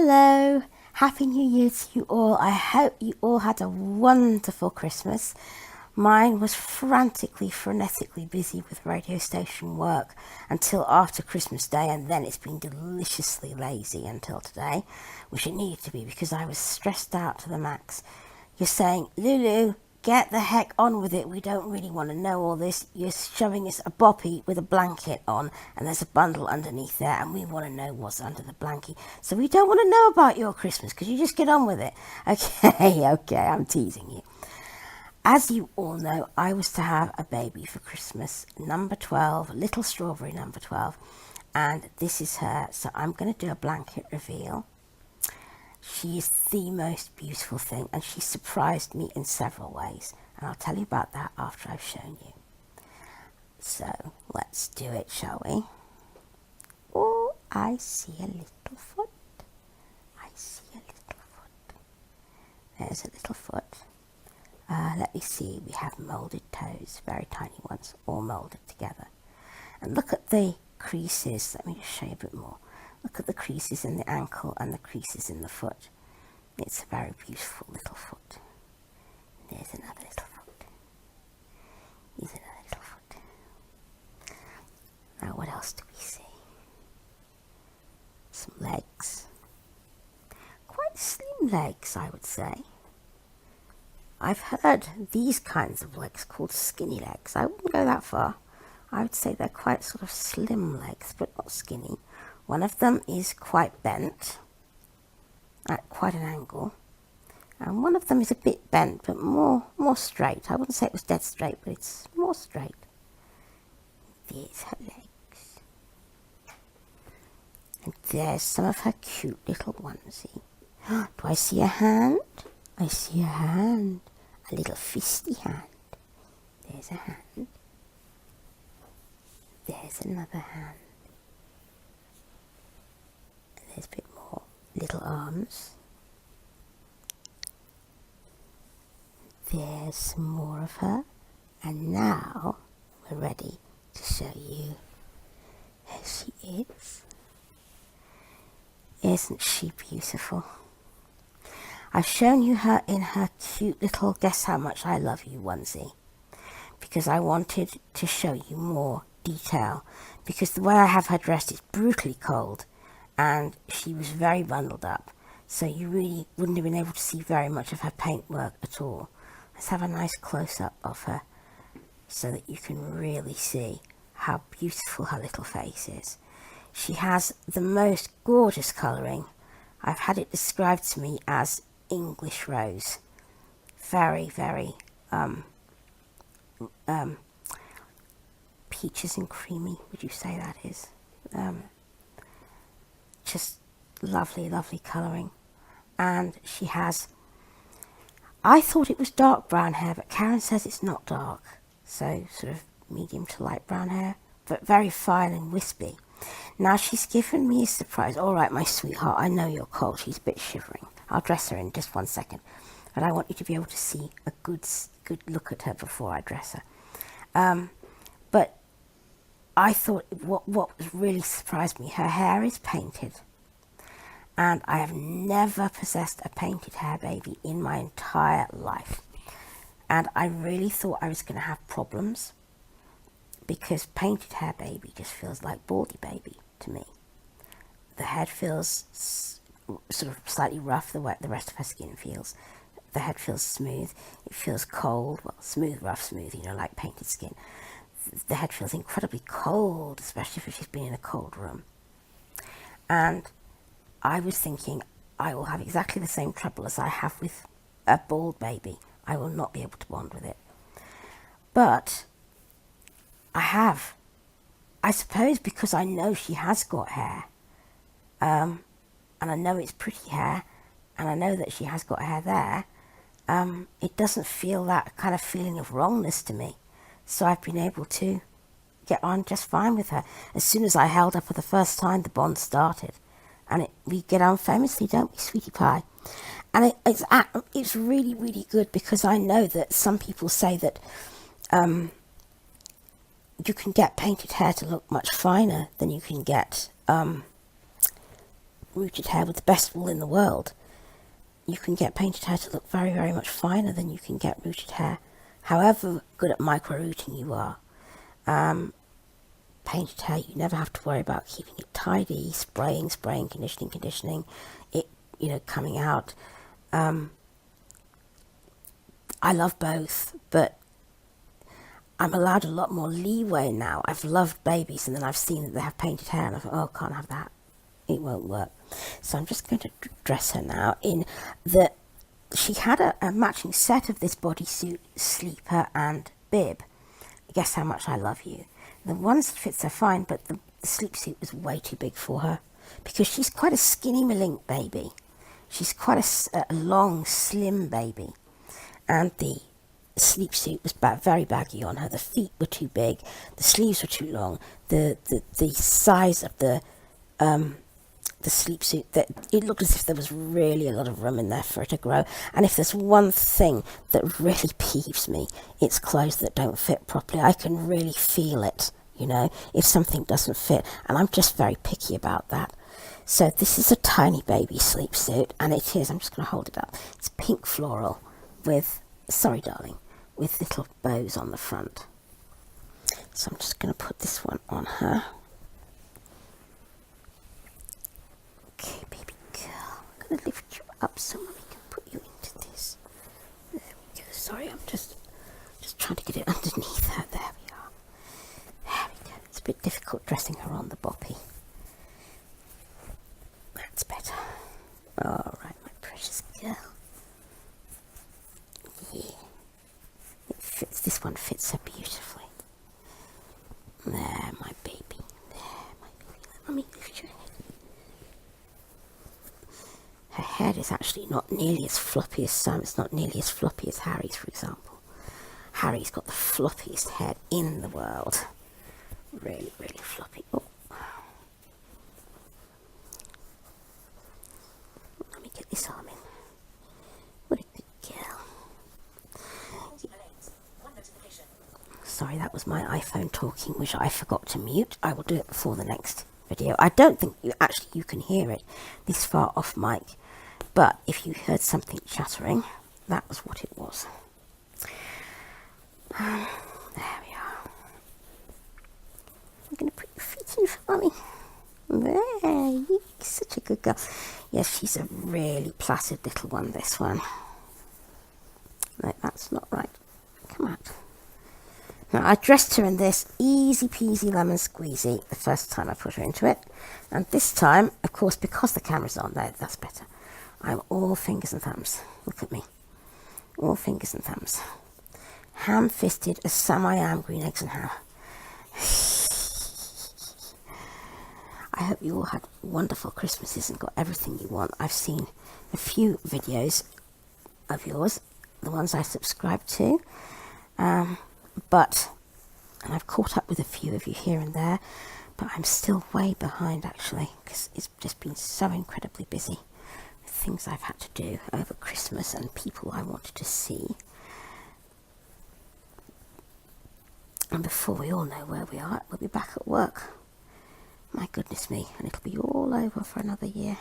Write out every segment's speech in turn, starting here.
Hello, Happy New Year to you all. I hope you all had a wonderful Christmas. Mine was frantically, frenetically busy with radio station work until after Christmas Day, and then it's been deliciously lazy until today, which it needed to be because I was stressed out to the max. You're saying, Lulu, get the heck on with it. We don't really want to know all this. You're showing us a boppy with a blanket on, and there's a bundle underneath there, and we want to know what's under the blankie. So we don't want to know about your Christmas. Could you just get on with it? Okay, I'm teasing you. As you all know, I was to have a baby for Christmas, number 12, little strawberry number 12, and this is her. So I'm going to do a blanket reveal. She is the most beautiful thing, and she surprised me in several ways, and I'll tell you about that after I've shown you. So let's do it, shall we? Oh, I see a little foot. I see a little foot. There's a little foot. Let me see, we have moulded toes, very tiny ones, all moulded together. And look at the creases. Let me just show you a bit more. Look at the creases in the ankle and the creases in the foot. It's a very beautiful little foot. There's another little foot. Here's another little foot. Now what else do we see? Some legs. Quite slim legs, I would say. I've heard these kinds of legs called skinny legs. I wouldn't go that far. I would say they're quite sort of slim legs, but not skinny. One of them is quite bent, at quite an angle. And one of them is a bit bent, but more straight. I wouldn't say it was dead straight, but it's more straight. There's her legs. And there's some of her cute little onesie. Do I see a hand? I see a hand. A little fisty hand. There's a hand. There's another hand. And there's a bit more. Little arms. There's some more of her. And now we're ready to show you who she is. Isn't she beautiful? I've shown you her in her cute little Guess How Much I Love You onesie because I wanted to show you more detail, because the way I have her dressed is brutally cold and she was very bundled up, so you really wouldn't have been able to see very much of her paintwork at all. Let's have a nice close-up of her so that you can really see how beautiful her little face is. She has the most gorgeous colouring. I've had it described to me as English rose. Very, very peaches and creamy, would you say that is? Just lovely, lovely colouring. And she has, I thought it was dark brown hair, but Karen says it's not dark. So sort of medium to light brown hair, but very fine and wispy. Now she's given me a surprise. All right, my sweetheart, I know you're cold. She's a bit shivering. I'll dress her in just 1 second. But I want you to be able to see a good look at her before I dress her. But I thought what really surprised me, her hair is painted. And I have never possessed a painted hair baby in my entire life. And I really thought I was going to have problems, because painted hair baby just feels like baldy baby to me. The head feels sort of slightly rough, the way the rest of her skin feels. The head feels smooth. It feels cold. Well, smooth, rough, smooth, like painted skin. The head feels incredibly cold, especially if she's been in a cold room. And I was thinking, I will have exactly the same trouble as I have with a bald baby. I will not be able to bond with it. But I have. I suppose because I know she has got hair. And I know it's pretty hair. And I know that she has got hair there. It doesn't feel that kind of feeling of wrongness to me. So I've been able to get on just fine with her. As soon as I held up for the first time, the bond started. And we get on famously, don't we, sweetie pie? And it's really, really good, because I know that some people say that you can get painted hair to look much finer than you can get rooted hair with the best wool in the world, you can get painted hair to look very, very much finer than you can get rooted hair. However good at micro rooting you are, painted hair, you never have to worry about keeping it tidy, spraying, conditioning, it, coming out. I love both, but I'm allowed a lot more leeway now. I've loved babies, and then I've seen that they have painted hair, and I thought, oh, can't have that. It won't work. So I'm just going to dress her now in the... She had a matching set of this bodysuit, sleeper, and bib. Guess how much I love you. The ones that fits her fine, but the sleep suit was way too big for her, because she's quite a skinny malink baby. She's quite a long, slim baby. And the sleep suit was very baggy on her. The feet were too big. The sleeves were too long. The size of the sleep suit, that it looked as if there was really a lot of room in there for it to grow. And if there's one thing that really peeves me, it's clothes that don't fit properly. I can really feel it, if something doesn't fit, and I'm just very picky about that. So this is a tiny baby sleep suit, and it is, I'm just going to hold it up, it's pink floral with, sorry darling, with little bows on the front. So I'm just going to put this one on her. Okay, baby girl, I'm going to lift you up so Mummy can put you into this. There we go. Sorry, I'm just trying to get it underneath her. There we are. There we go. It's a bit difficult dressing her on the boppy. That's better. All right, my precious girl. Yeah. It fits. This one fits her beautifully. There, my baby. There, my baby. Let Mummy lift your head. Her head is actually not nearly as floppy as some. It's not nearly as floppy as Harry's, for example. Harry's got the floppiest head in the world. Really, really floppy. Oh. Let me get this arm in. What a good girl. Sorry, that was my iPhone talking, which I forgot to mute. I will do it before the next video. I don't think you can hear it this far off mic. But if you heard something chattering, that was what it was. There we are. I'm going to put your feet in for Mummy. There, you're such a good girl. Yes, she's a really placid little one, this one. No, that's not right. Come on. Now, I dressed her in this easy peasy lemon squeezy the first time I put her into it. And this time, of course, because the camera's on there, that's better. I'm all fingers and thumbs. Look at me. All fingers and thumbs. Ham-fisted as Sam I am, green eggs and ham. I hope you all had wonderful Christmases and got everything you want. I've seen a few videos of yours, the ones I subscribe to. And I've caught up with a few of you here and there, but I'm still way behind actually, because it's just been so incredibly busy. Things I've had to do over Christmas and people I wanted to see. And before we all know where we are, we'll be back at work. My goodness me, and it'll be all over for another year.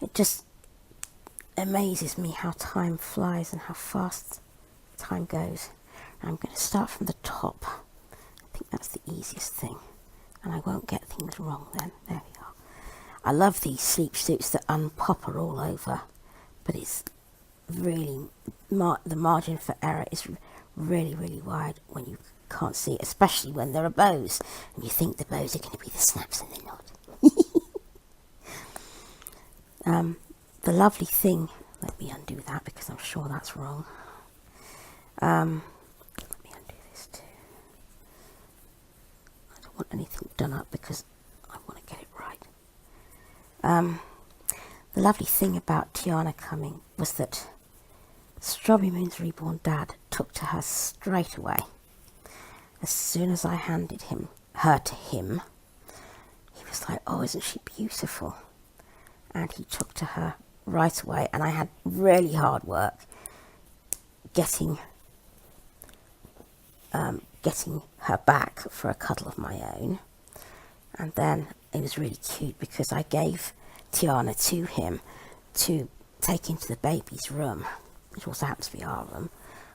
It just amazes me how time flies and how fast time goes. I'm going to start from the top. I think that's the easiest thing, and I won't get things wrong then. There we are. I love these sleep suits that unpopper all over, but it's really, the margin for error is really, really wide when you can't see it, especially when there are bows, and you think the bows are going to be the snaps and they're not. The lovely thing, let me undo that because I'm sure that's wrong. Let me undo this too. I don't want anything done up because I want to get it right. The lovely thing about Tiana coming was that Strawberry Moon's reborn dad took to her straight away. As soon as I handed her to him, he was like, oh, isn't she beautiful? And he took to her right away, and I had really hard work getting her back for a cuddle of my own. And then it was really cute because I gave Tiana to him to take into the baby's room, which also happens to be our room.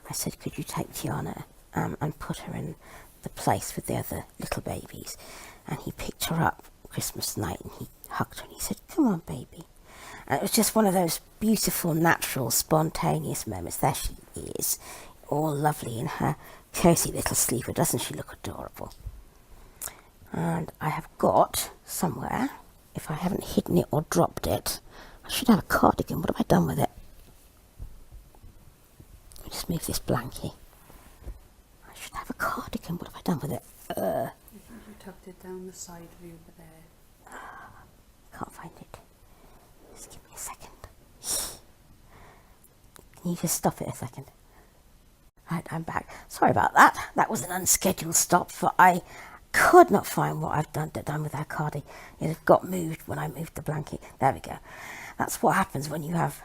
I said, could you take Tiana and put her in the place with the other little babies? And he picked her up Christmas night and he hugged her and he said, come on, baby. And it was just one of those beautiful, natural, spontaneous moments. There she is, all lovely in her cosy little sleeper. Doesn't she look adorable? And I have got somewhere, if I haven't hidden it or dropped it, I should have a cardigan. What have I done with it? Let me just move this blankie. I should have a cardigan. What have I done with it? I think you tucked it down the side of you over there. Can't find it. Just give me a second. Can you just stop it a second? Right, I'm back. Sorry about that. That was an unscheduled stop, for I could not find what I've done with our cardi. It had got moved when I moved the blanket. There we go. That's what happens when you have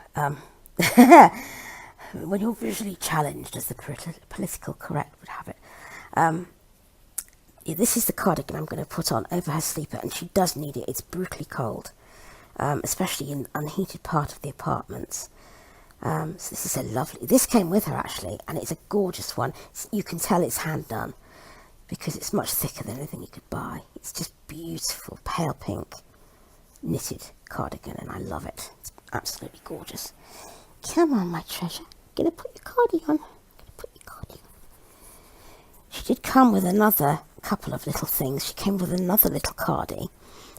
when you're visually challenged, as the political correct would have it. Yeah, this is the cardigan I'm going to put on over her sleeper, and she does need it. It's brutally cold, especially in the unheated part of the apartments. So this is a lovely, this came with her actually, and it's a gorgeous one. You can tell it's hand done because it's much thicker than anything you could buy. It's just beautiful, pale pink knitted cardigan, and I love it. It's absolutely gorgeous. Come on, my treasure. Gonna put your cardi on. She did come with another couple of little things. She came with another little cardi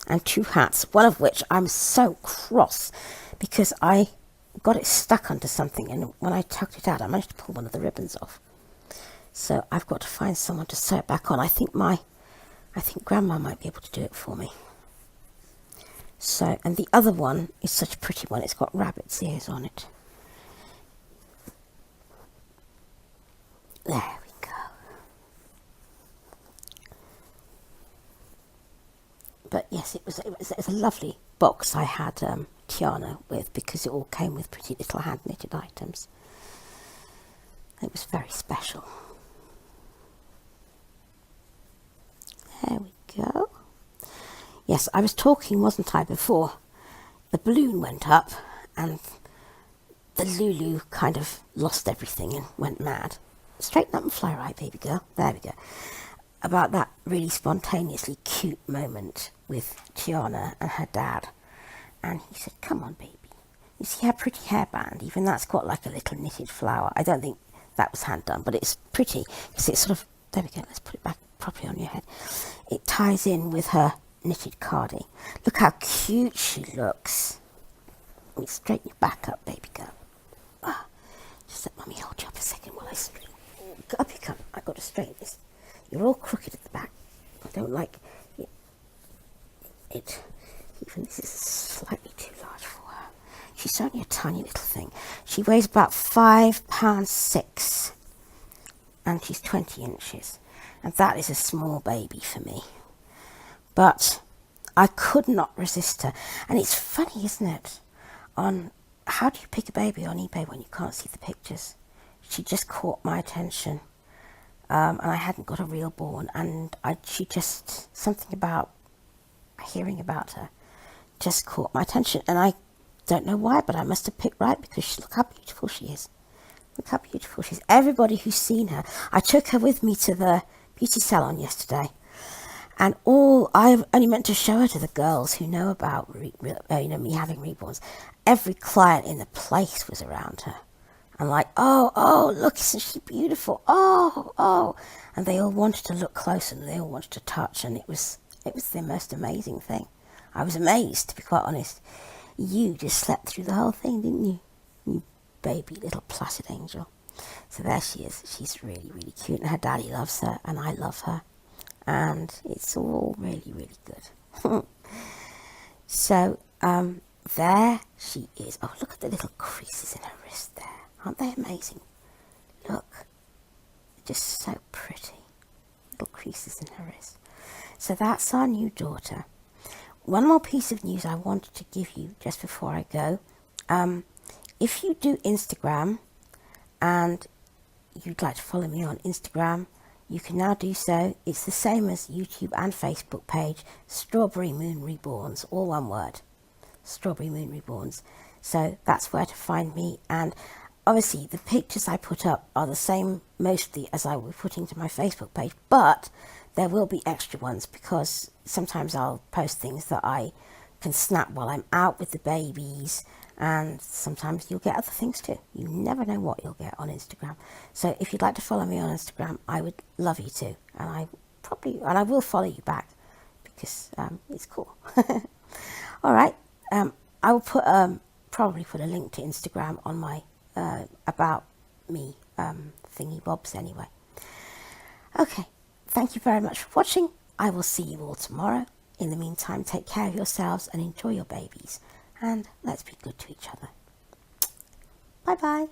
and 2 hats, one of which I'm so cross because I got it stuck onto something, and when I tucked it out I managed to pull one of the ribbons off. So I've got to find someone to sew it back on. I think Grandma might be able to do it for me. So, and the other one is such a pretty one. It's got rabbit's ears on it. There we go. But yes, it was a lovely box I had Tiana with, because it all came with pretty little hand knitted items. It was very special. There we go. Yes, I was talking, wasn't I, before the balloon went up and the Lulu kind of lost everything and went mad. Straighten up and fly right, baby girl. There we go. About that really spontaneously cute moment with Tiana and her dad. And he said, come on, baby. You see her pretty hairband? Even that's got like a little knitted flower. I don't think that was hand done, but it's pretty. Because it's sort of, there we go, let's put it back properly on your head. It ties in with her knitted cardi. Look how cute she looks. Let me straighten your back up, baby girl. Just let Mummy hold you up a second while I straighten. Up you come. I've got to straighten this. You're all crooked at the back. I don't like it. Even this is slightly too large for her. She's only a tiny little thing. She weighs about 5 pounds 6, and she's 20 inches. And that is a small baby for me. But I could not resist her. And it's funny, isn't it? How do you pick a baby on eBay when you can't see the pictures? She just caught my attention. And I hadn't got a Realborn, and she just, something about hearing about her just caught my attention. And I don't know why, but I must have picked right, because look how beautiful she is. Look how beautiful she is. Everybody who's seen her, I took her with me to the beauty salon yesterday, and I only meant to show her to the girls who know about me having reborns. Every client in the place was around her. I'm like, oh, look, isn't she beautiful? Oh. And they all wanted to look close, and they all wanted to touch, and it was the most amazing thing. I was amazed, to be quite honest. You just slept through the whole thing, didn't you? You baby little placid angel. So there she is. She's really, really cute, and her daddy loves her, and I love her. And it's all really, really good. So, there she is. Oh, look at the little creases in her wrist there. Aren't they amazing? Look. Just so pretty. Little creases in her wrist. So that's our new daughter. One more piece of news I wanted to give you just before I go. If you do Instagram and you'd like to follow me on Instagram, you can now do so. It's the same as YouTube and Facebook page, Strawberry Moon Reborns, all one word, Strawberry Moon Reborns. So that's where to find me. And obviously the pictures I put up are the same mostly as I will be putting to my Facebook page, but there will be extra ones because sometimes I'll post things that I can snap while I'm out with the babies, and sometimes you'll get other things too. You never know what you'll get on Instagram. So if you'd like to follow me on Instagram, I would love you to, and I will follow you back because it's cool. All right, I will probably put a link to Instagram on my about me thingy bobs anyway. Okay, thank you very much for watching. I will see you all tomorrow. In the meantime, take care of yourselves and enjoy your babies. And let's be good to each other. Bye bye.